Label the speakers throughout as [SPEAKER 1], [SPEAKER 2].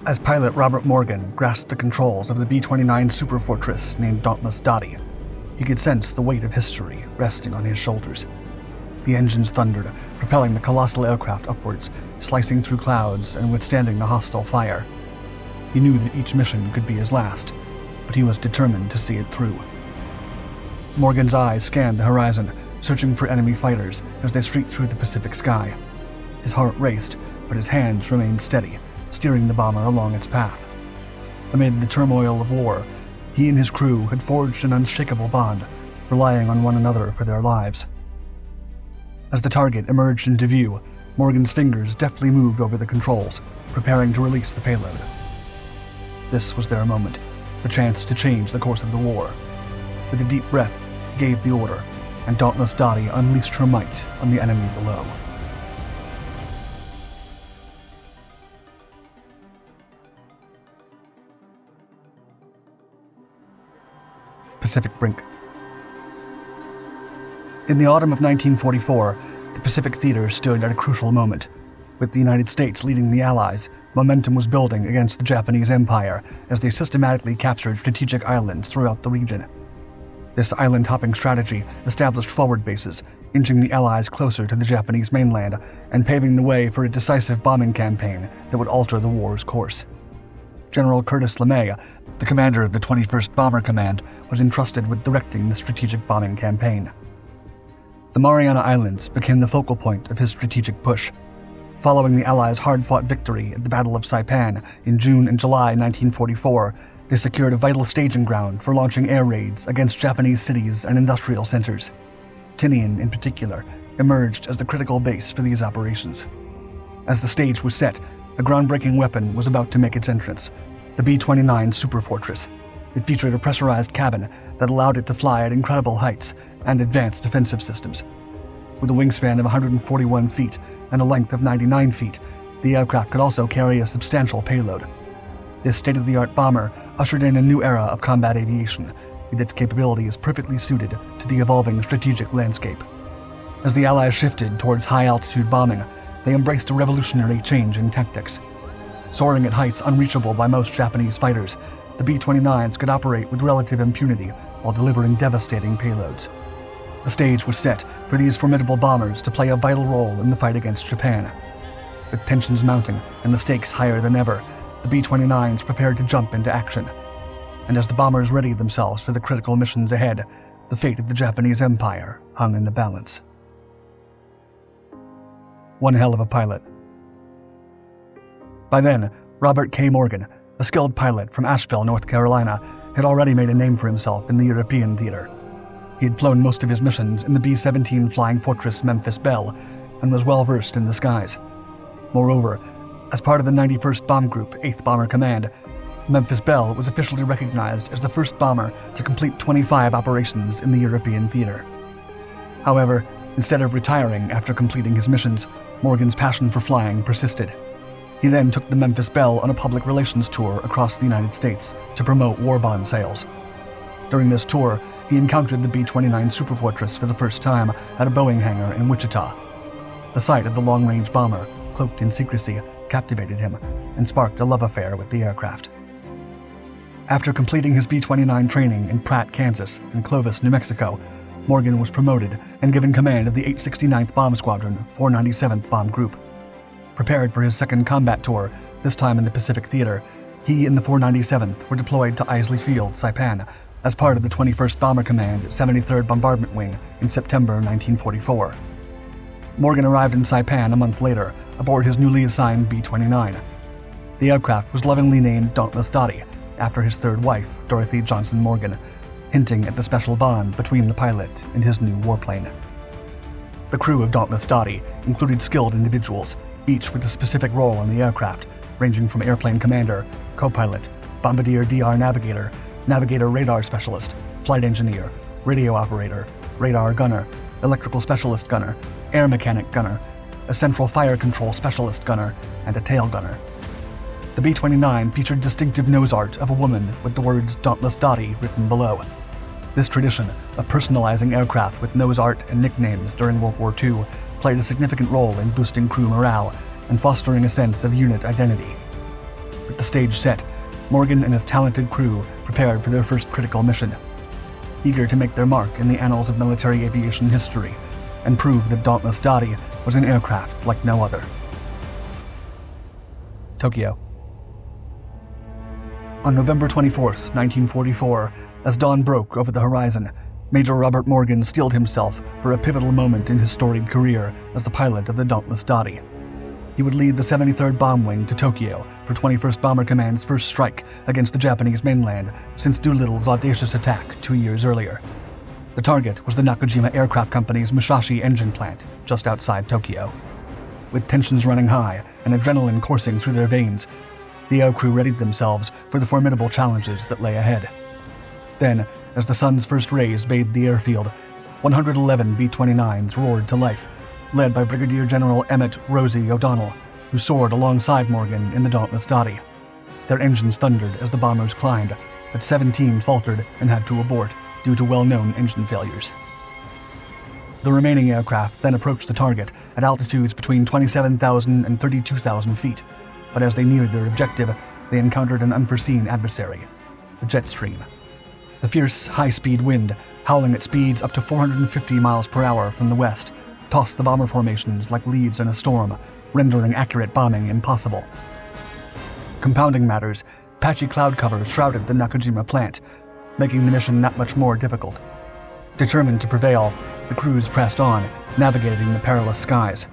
[SPEAKER 1] As pilot Robert Morgan grasped the controls of the B-29 Superfortress named Dauntless Dotty, he could sense the weight of history resting on his shoulders. The engines thundered, propelling the colossal aircraft upwards, slicing through clouds and withstanding the hostile fire. He knew that each mission could be his last, but he was determined to see it through. Morgan's eyes scanned the horizon, searching for enemy fighters as they streaked through the Pacific sky. His heart raced, but his hands remained steady, steering the bomber along its path. Amid the turmoil of war, he and his crew had forged an unshakable bond, relying on one another for their lives. As the target emerged into view, Morgan's fingers deftly moved over the controls, preparing to release the payload. This was their moment, the chance to change the course of the war. With a deep breath, he gave the order, and Dauntless Dotty unleashed her might on the enemy below. Pacific Brink. In the autumn of 1944, the Pacific Theater stood at a crucial moment. With the United States leading the Allies, momentum was building against the Japanese Empire as they systematically captured strategic islands throughout the region. This island-hopping strategy established forward bases, inching the Allies closer to the Japanese mainland and paving the way for a decisive bombing campaign that would alter the war's course. General Curtis LeMay, the commander of the 21st Bomber Command, was entrusted with directing the strategic bombing campaign. The Mariana Islands became the focal point of his strategic push. Following the Allies' hard-fought victory at the Battle of Saipan in June and July 1944, they secured a vital staging ground for launching air raids against Japanese cities and industrial centers. Tinian, in particular, emerged as the critical base for these operations. As the stage was set, a groundbreaking weapon was about to make its entrance, the B-29 Superfortress. It featured a pressurized cabin that allowed it to fly at incredible heights and advanced defensive systems. With a wingspan of 141 feet and a length of 99 feet, the aircraft could also carry a substantial payload. This state-of-the-art bomber ushered in a new era of combat aviation, with its capabilities perfectly suited to the evolving strategic landscape. As the Allies shifted towards high-altitude bombing, they embraced a revolutionary change in tactics. Soaring at heights unreachable by most Japanese fighters, the B-29s could operate with relative impunity while delivering devastating payloads. The stage was set for these formidable bombers to play a vital role in the fight against Japan. With tensions mounting and the stakes higher than ever, the B-29s prepared to jump into action. And as the bombers readied themselves for the critical missions ahead, the fate of the Japanese Empire hung in the balance. One hell of a pilot. By then, Robert K. Morgan, a skilled pilot from Asheville, North Carolina, had already made a name for himself in the European theater. He had flown most of his missions in the B-17 Flying Fortress Memphis Belle and was well versed in the skies. Moreover, as part of the 91st Bomb Group, 8th Bomber Command, Memphis Belle was officially recognized as the first bomber to complete 25 operations in the European theater. However, instead of retiring after completing his missions, Morgan's passion for flying persisted. He then took the Memphis Belle on a public relations tour across the United States to promote war bond sales. During this tour, he encountered the B-29 Superfortress for the first time at a Boeing hangar in Wichita. The sight of the long-range bomber, cloaked in secrecy, captivated him and sparked a love affair with the aircraft. After completing his B-29 training in Pratt, Kansas, and Clovis, New Mexico, Morgan was promoted and given command of the 869th Bomb Squadron, 497th Bomb Group. Prepared for his second combat tour, this time in the Pacific Theater, he and the 497th were deployed to Isley Field, Saipan, as part of the 21st Bomber Command, 73rd Bombardment Wing, in September 1944. Morgan arrived in Saipan a month later, aboard his newly assigned B-29. The aircraft was lovingly named Dauntless Dotty, after his third wife, Dorothy Johnson Morgan, hinting at the special bond between the pilot and his new warplane. The crew of Dauntless Dotty included skilled individuals, each with a specific role on the aircraft, ranging from airplane commander, co-pilot, bombardier DR navigator, navigator radar specialist, flight engineer, radio operator, radar gunner, electrical specialist gunner, air mechanic gunner, a central fire control specialist gunner, and a tail gunner. The B-29 featured distinctive nose art of a woman with the words Dauntless Dotty written below. This tradition of personalizing aircraft with nose art and nicknames during World War II played a significant role in boosting crew morale and fostering a sense of unit identity. With the stage set, Morgan and his talented crew prepared for their first critical mission, eager to make their mark in the annals of military aviation history and prove that Dauntless Dotty was an aircraft like no other. Tokyo. On November 24, 1944, as dawn broke over the horizon, Major Robert Morgan steeled himself for a pivotal moment in his storied career as the pilot of the Dauntless Dotty. He would lead the 73rd Bomb Wing to Tokyo for 21st Bomber Command's first strike against the Japanese mainland since Doolittle's audacious attack 2 years earlier. The target was the Nakajima Aircraft Company's Musashi engine plant just outside Tokyo. With tensions running high and adrenaline coursing through their veins, the aircrew readied themselves for the formidable challenges that lay ahead. Then, as the sun's first rays bathed the airfield, 111 B-29s roared to life, led by Brigadier General Emmett Rosie O'Donnell, who soared alongside Morgan in the Dauntless Dotty. Their engines thundered as the bombers climbed, but 17 faltered and had to abort due to well-known engine failures. The remaining aircraft then approached the target at altitudes between 27,000 and 32,000 feet, but as they neared their objective, they encountered an unforeseen adversary, the jet stream. The fierce, high-speed wind, howling at speeds up to 450 miles per hour from the west, tossed the bomber formations like leaves in a storm, rendering accurate bombing impossible. Compounding matters, patchy cloud cover shrouded the Nakajima plant, making the mission that much more difficult. Determined to prevail, the crews pressed on, navigating the perilous skies.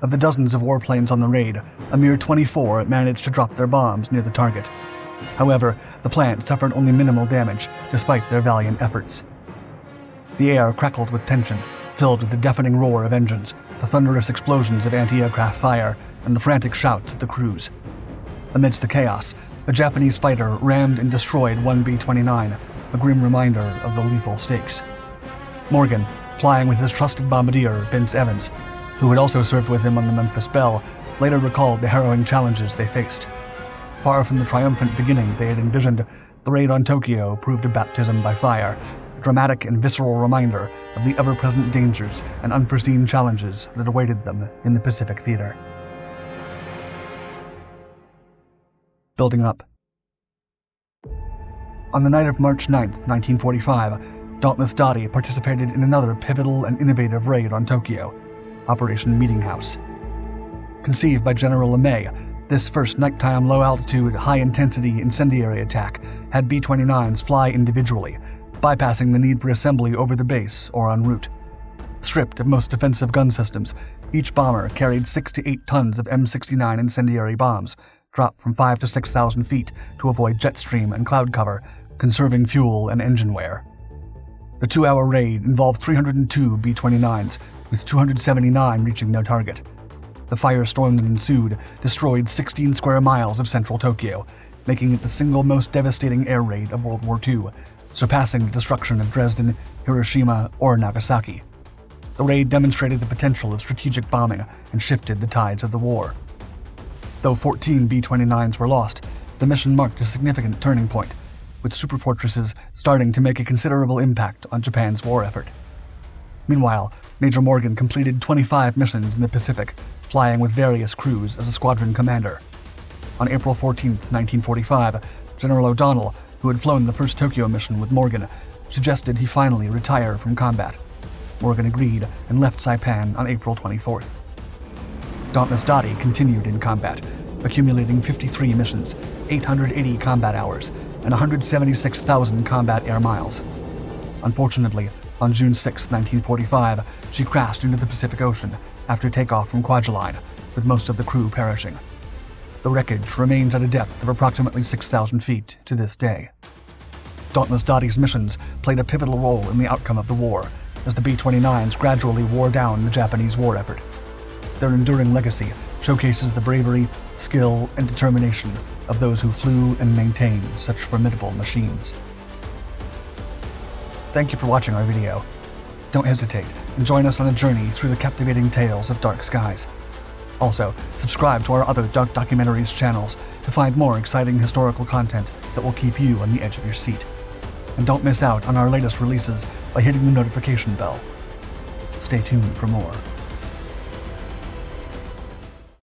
[SPEAKER 1] Of the dozens of warplanes on the raid, a mere 24 managed to drop their bombs near the target. However, the plant suffered only minimal damage, despite their valiant efforts. The air crackled with tension, filled with the deafening roar of engines, the thunderous explosions of anti-aircraft fire, and the frantic shouts of the crews. Amidst the chaos, a Japanese fighter rammed and destroyed one B-29, a grim reminder of the lethal stakes. Morgan, flying with his trusted bombardier, Vince Evans, who had also served with him on the Memphis Belle, later recalled the harrowing challenges they faced. Far from the triumphant beginning they had envisioned, the raid on Tokyo proved a baptism by fire, a dramatic and visceral reminder of the ever-present dangers and unforeseen challenges that awaited them in the Pacific Theater. Building up. On the night of March 9, 1945, Dauntless Dotty participated in another pivotal and innovative raid on Tokyo, Operation Meeting House. Conceived by General LeMay, this first nighttime low-altitude, high-intensity incendiary attack had B-29s fly individually, bypassing the need for assembly over the base or en route. Stripped of most defensive gun systems, each bomber carried 6 to 8 tons of M69 incendiary bombs, dropped from 5,000 to 6,000 feet to avoid jet stream and cloud cover, conserving fuel and engine wear. The 2-hour raid involved 302 B-29s, with 279 reaching their target. The firestorm that ensued destroyed 16 square miles of central Tokyo, making it the single most devastating air raid of World War II, surpassing the destruction of Dresden, Hiroshima, or Nagasaki. The raid demonstrated the potential of strategic bombing and shifted the tides of the war. Though 14 B-29s were lost, the mission marked a significant turning point, with superfortresses starting to make a considerable impact on Japan's war effort. Meanwhile, Major Morgan completed 25 missions in the Pacific, flying with various crews as a squadron commander. On April 14, 1945, General O'Donnell, who had flown the first Tokyo mission with Morgan, suggested he finally retire from combat. Morgan agreed and left Saipan on April 24th. Dauntless Dotty continued in combat, accumulating 53 missions, 880 combat hours, and 176,000 combat air miles. Unfortunately, on June 6, 1945, she crashed into the Pacific Ocean after takeoff from Kwajalein, with most of the crew perishing. The wreckage remains at a depth of approximately 6,000 feet to this day. Dauntless Dotty's missions played a pivotal role in the outcome of the war, as the B-29s gradually wore down the Japanese war effort. Their enduring legacy showcases the bravery, skill, and determination of those who flew and maintained such formidable machines. Thank you for watching our video. Don't hesitate and join us on a journey through the captivating tales of dark skies. Also, subscribe to our other Dark Documentaries channels to find more exciting historical content that will keep you on the edge of your seat. And don't miss out on our latest releases by hitting the notification bell. Stay tuned for more.